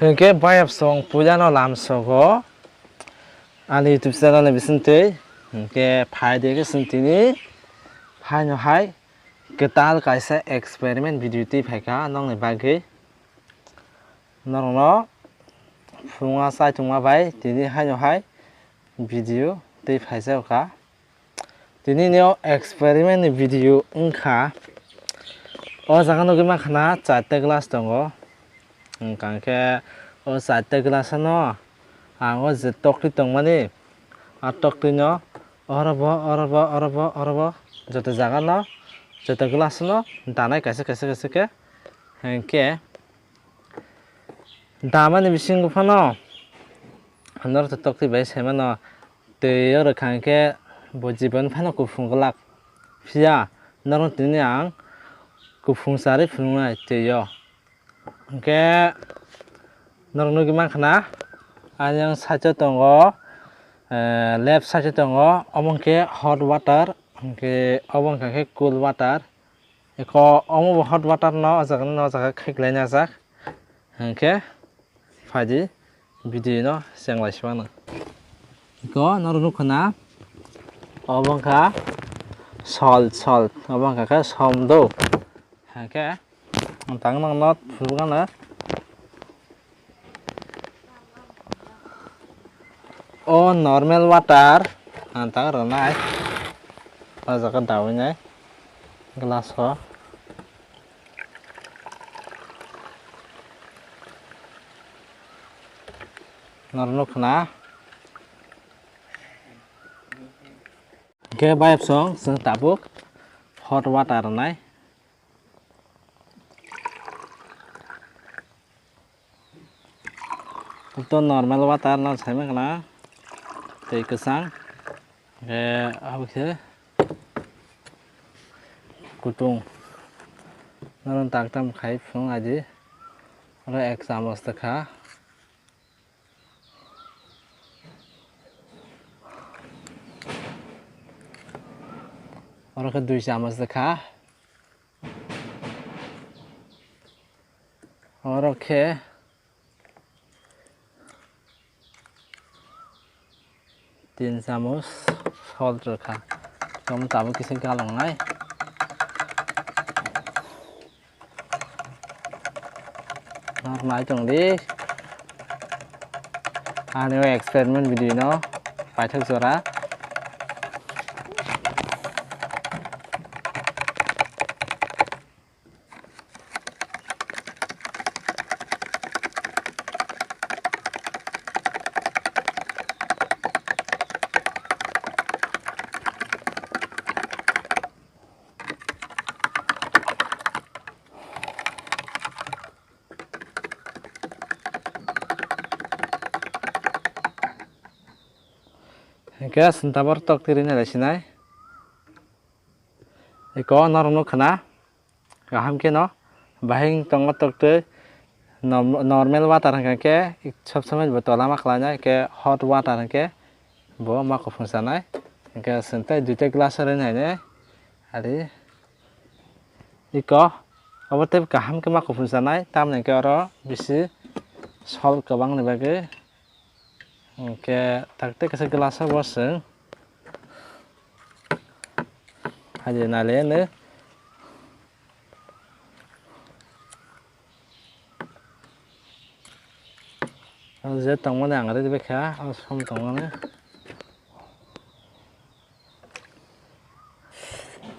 Hingke bayap song puja no lam sogo ali YouTube channel ni bisinte hingke phai de ke sintini phai no hai ketal kaisa experiment video ti phaika nong ni bagi nong no funga sai tungma bai tini hai no hai video ti phaisa ka tini neo experiment ni video ungkha o jaga no gima khana 4 glass tongo kangke o 4 glass no ango je tokti tongmani a tokti no orobo joto jaga no joto glass no danai kaisa ke hengke damani bising fano nor to tokti bai semano te yor kangke bo jibon fano kufung glak phia nor tini ang kufung sari phungai te yo hengke nor no gima khana anyang sajo tongo left side tongo omongke hot water hengke obong kangke cool water eko omo hot water no jaga kheklaina jak hengke faji video no senglai swana eko nor no khana obong ka salt obong ka somdo hengke tang nang not fulgana o normal water antang ranai jaga dawinai glass ho norno khana ke bayap song seng tabuk hot water ranai itu normal water no saime kana tei kesang apa sih kutung naron taktam khai phung aji ora ek chamos takha ora ke 2 chamos takha ora ke 3 chamos salt rakha kamu tahu kisah kalong nai normal chong di ane experiment video no pai thak jora hingke sentabor tok tirin sinai eko norno khana gaham ke no bahing tongo tokte normal water hingke sob samai botola ma khlana ke hot water hingke bo ma ko phungsanai hingke sentai 2 glass ren haine ari iko obote gaham ke ma ko phungsanai tamne ke oro bisi sol kabang ni bage hingke takte kasa glass boseng haje nale ne je tongmane angare bekha som tongmane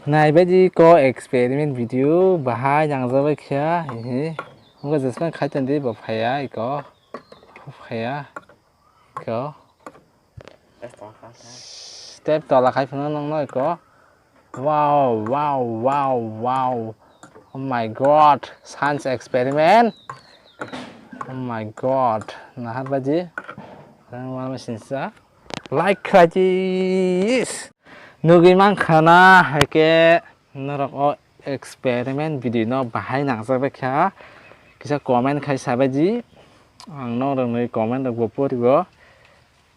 nai baji ko experiment video bahai jangjabai kha unga jesman khaitan di bafaya iko phaya ko step tola khai phuna nong no iko wow oh my god science experiment oh my god nahat baji rangwa mesinsa like kaji nugi man khana hake norok o experiment video no bahai nangjabai kha kisa comment khai sabaji ang no rongni comment rok bo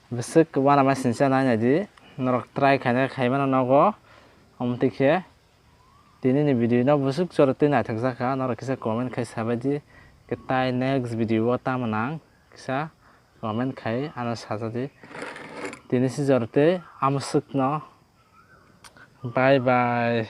besek wana mesinsa na jadi norok try khaimana nogo omtike tini ni video no busuk choroti na thakjaka norok kisa comment khai sabaji Kita next video ta menang kisa comment kai ana sajadi tini si jorte amusuk no bye bye.